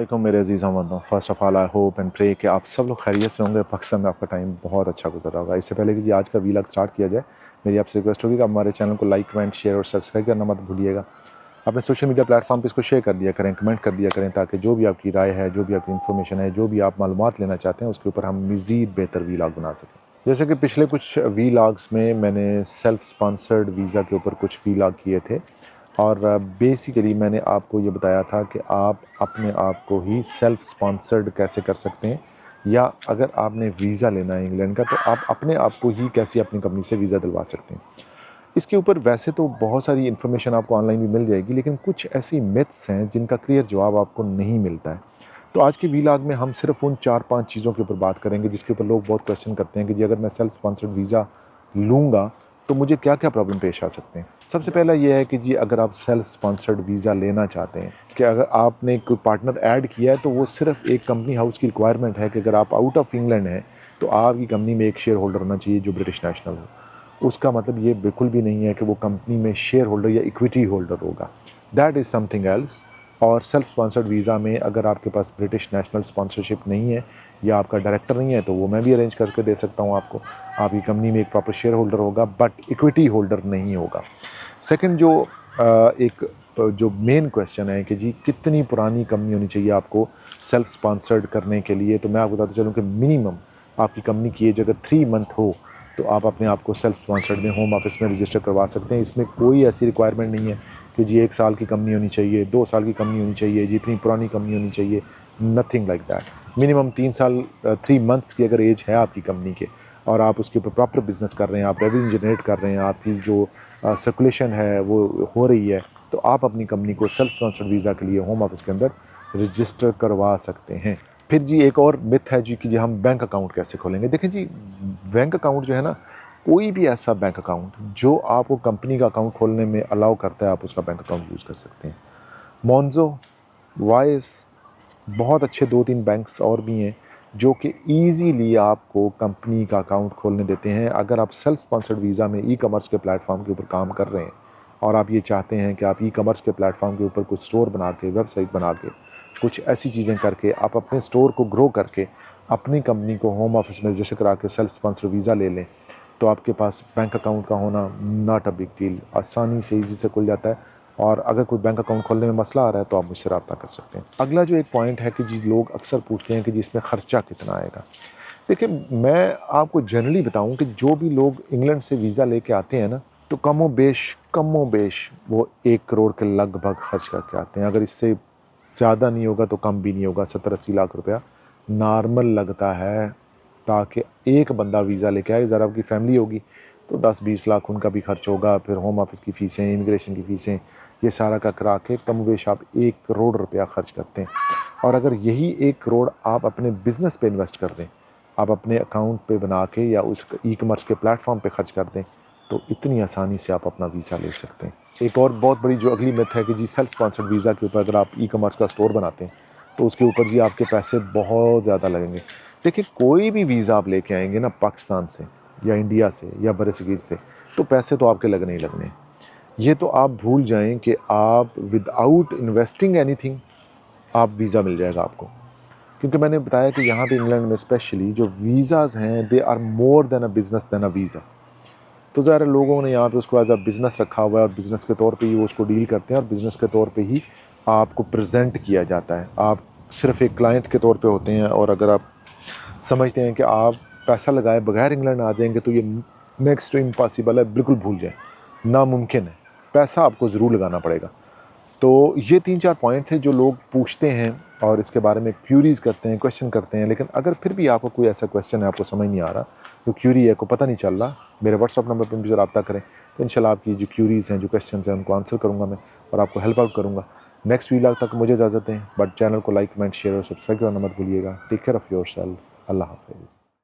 वालेकुम मेरे अजीज़ हमवतनों। First of all I hope and pray कि आप सब लोग खैरियत से होंगे। पाकिस्तान में आपका टाइम बहुत अच्छा गुजर रहा होगा। इससे पहले कि जी आज का वीलॉग स्टार्ट किया जाए, मेरी आपसे रिक्वेस्ट होगी कि आप हमारे चैनल को लाइक, कमेंट, शेयर और सब्सक्राइब करना मत भूलिएगा। अपने सोशल मीडिया प्लेटफॉर्म पे इसको शेयर कर दिया करें, कमेंट कर दिया करें, ताकि जो भी आपकी राय है, जो भी आपकी इन्फॉर्मेशन है, जो भी आप मालूमात लेना चाहते हैं, उसके ऊपर हम मज़ीद बेहतर वीलॉग बना सकें। जैसे कि पिछले कुछ वीलॉग्स में मैंने सेल्फ़ स्पॉन्सर्ड वीज़ा के ऊपर कुछ वीलॉग किए थे और बेसिकली मैंने आपको ये बताया था कि आप अपने आप को ही सेल्फ़ स्पॉन्सर्ड कैसे कर सकते हैं, या अगर आपने वीज़ा लेना है इंग्लैंड का तो आप अपने आप को ही कैसे अपनी कंपनी से वीज़ा दिलवा सकते हैं। इसके ऊपर वैसे तो बहुत सारी इन्फॉर्मेशन आपको ऑनलाइन भी मिल जाएगी, लेकिन कुछ ऐसी मिथ्स हैं जिनका क्लियर जवाब आपको नहीं मिलता है। तो आज के वीलॉग में हम सिर्फ उन 4-5 चीज़ों के ऊपर बात करेंगे जिसके ऊपर लोग बहुत क्वेश्चन करते हैं कि जी अगर मैं सेल्फ स्पॉन्सर्ड वीज़ा लूँगा तो मुझे क्या-क्या प्रॉब्लम पेश आ सकते हैं। सबसे पहला ये है कि जी अगर आप सेल्फ स्पॉन्सर्ड वीज़ा लेना चाहते हैं कि अगर आपने कोई पार्टनर ऐड किया है तो वो सिर्फ एक कंपनी हाउस की रिक्वायरमेंट है कि अगर आप आउट ऑफ इंग्लैंड हैं तो आपकी कंपनी में एक शेयर होल्डर होना चाहिए जो ब्रिटिश नेशनल हो। उसका मतलब ये बिल्कुल भी नहीं है कि वो कंपनी में शेयर होल्डर या इक्विटी होल्डर होगा। That is something else. और सेल्फ स्पॉन्सर्ड वीज़ा में अगर आपके पास ब्रिटिश नेशनल स्पॉन्सरशिप नहीं है या आपका डायरेक्टर नहीं है तो वो मैं भी अरेंज करके दे सकता हूँ आपको। आपकी कंपनी में एक प्रॉपर शेयर होल्डर होगा बट इक्विटी होल्डर नहीं होगा। सेकंड जो मेन क्वेश्चन है कि जी कितनी पुरानी कंपनी होनी चाहिए आपको सेल्फ स्पॉन्सर्ड करने के लिए, तो मैं आपको बताता चलूँ कि मिनिमम आपकी कंपनी की एज अगर 3 मंथ हो तो आप अपने आप को सेल्फ स्पॉन्सर्ड में होम ऑफिस में रजिस्टर करवा सकते हैं। इसमें कोई ऐसी रिक्वायरमेंट नहीं है कि जी 1 साल की कंपनी होनी चाहिए, 2 साल की कंपनी होनी चाहिए, जितनी पुरानी कंपनी होनी चाहिए, nothing like that. Minimum 3 months की अगर एज है आपकी कंपनी के और आप उसके ऊपर प्रॉपर बिजनेस कर रहे हैं, आप रेवेन्यू जनरेट कर रहे हैं, आपकी जो सर्कुलेशन है वो हो रही है, तो आप अपनी कंपनी को सेल्फ स्पॉन्सर्ड वीज़ा के लिए होम ऑफिस के अंदर रजिस्टर करवा सकते हैं। फिर जी एक और मिथ है जी कि जी हम बैंक अकाउंट कैसे खोलेंगे। देखें जी, बैंक अकाउंट जो है ना, कोई भी ऐसा बैंक अकाउंट जो आपको कंपनी का अकाउंट खोलने में अलाउ करता है, आप उसका बैंक अकाउंट यूज़ कर सकते हैं। मोन्ज़ो, वाइस, बहुत अच्छे 2-3 बैंक्स और भी हैं जो कि ईज़िली आपको कंपनी का अकाउंट खोलने देते हैं। अगर आप सेल्फ स्पॉन्सर्ड वीज़ा में ई-कॉमर्स के प्लेटफॉर्म के ऊपर काम कर रहे हैं और आप ये चाहते हैं कि आप ई-कॉमर्स के प्लेटफॉर्म के ऊपर कुछ स्टोर बना के, वेबसाइट बना के, कुछ ऐसी चीज़ें करके आप अपने स्टोर को ग्रो करके अपनी कंपनी को होम ऑफिस में रजिस्टर करा के सेल्फ स्पॉन्सर्ड वीज़ा ले लें, तो आपके पास बैंक अकाउंट का होना नॉट अ बिग डील, आसानी से ईज़ी से खुल जाता है। और अगर कोई बैंक अकाउंट खोलने में मसला आ रहा है तो आप मुझसे रब्ता कर सकते हैं। अगला जो एक पॉइंट है कि जी लोग अक्सर पूछते हैं कि जी इसमें ख़र्चा कितना आएगा। देखिए, मैं आपको जनरली बताऊं कि जो भी लोग इंग्लैंड से वीज़ा लेके आते हैं ना, तो कमोबेश वो 1 करोड़ के लगभग खर्च करके आते हैं। अगर इससे ज़्यादा नहीं होगा तो कम भी नहीं होगा। 70-80 लाख रुपया नॉर्मल लगता है ताकि एक बंदा वीज़ा लेके आए। ज़रा आपकी फैमिली होगी तो 10-20 लाख उनका भी खर्च होगा, फिर होम ऑफिस की फ़ीसें, इमिग्रेशन की फ़ीसें, ये सारा का करा के कमोबेश आप 1 करोड़ रुपया खर्च करते हैं। और अगर यही 1 करोड़ आप अपने बिज़नेस पे इन्वेस्ट कर दें, आप अपने अकाउंट पे बना के या उस ई-कॉमर्स के प्लेटफॉर्म पे खर्च कर दें, तो इतनी आसानी से आप अपना वीज़ा ले सकते हैं। एक और बहुत बड़ी जो अगली मिथ है कि जी सेल्फ स्पॉन्सर्ड वीज़ा के ऊपर अगर आप ई-कॉमर्स का स्टोर बनाते हैं तो उसके ऊपर जी आपके पैसे बहुत ज़्यादा लगेंगे। देखिए, कोई भी वीज़ा आप लेके आएंगे ना पाकिस्तान से या इंडिया से या बरसगीर से, तो पैसे तो आपके लगने ही लगने हैं। ये तो आप भूल जाएं कि आप विदाउट इन्वेस्टिंग एनीथिंग आप वीज़ा मिल जाएगा आपको। क्योंकि मैंने बताया कि यहाँ पे इंग्लैंड में स्पेशली जो वीज़ाज़ हैं they are more than a business than a visa. तो ज़रा लोगों ने यहाँ पे उसको एज अ बिज़नेस रखा हुआ है और बिज़नेस के तौर पे ही वो उसको डील करते हैं और बिज़नेस के तौर पे ही आपको प्रेजेंट किया जाता है। आप सिर्फ एक क्लाइंट के तौर पे होते हैं और अगर आप समझते हैं कि आप पैसा लगाए बगैर इंग्लैंड आ जाएंगे तो ये नेक्स्ट टू इम्पॉसिबल है, बिल्कुल भूल जाएं, नामुमकिन है। पैसा आपको ज़रूर लगाना पड़ेगा। तो ये 3-4 पॉइंट थे जो लोग पूछते हैं और इसके बारे में क्यूरीज़ करते हैं, क्वेश्चन करते हैं। लेकिन अगर फिर भी आपको कोई ऐसा क्वेश्चन है, आपको समझ नहीं आ रहा, जो क्यूरी है, को पता नहीं चल रहा, मेरे व्हाट्सअप नंबर पर मुझसे रब्ता करें, तो इंशाल्लाह आपकी जो क्यूरीज़ हैं, जो क्वेश्चंस हैं, उनको आंसर करूँगा मैं और आपको हेल्प आउट करूँगा। नेक्स्ट वीलॉग तक मुझे इजाज़त दें, बट चैनल को लाइक, कमेंट, शेयर और सब्सक्राइब करना मत भूलिएगा। Take care of yourself. अल्लाह हाफ़िज़।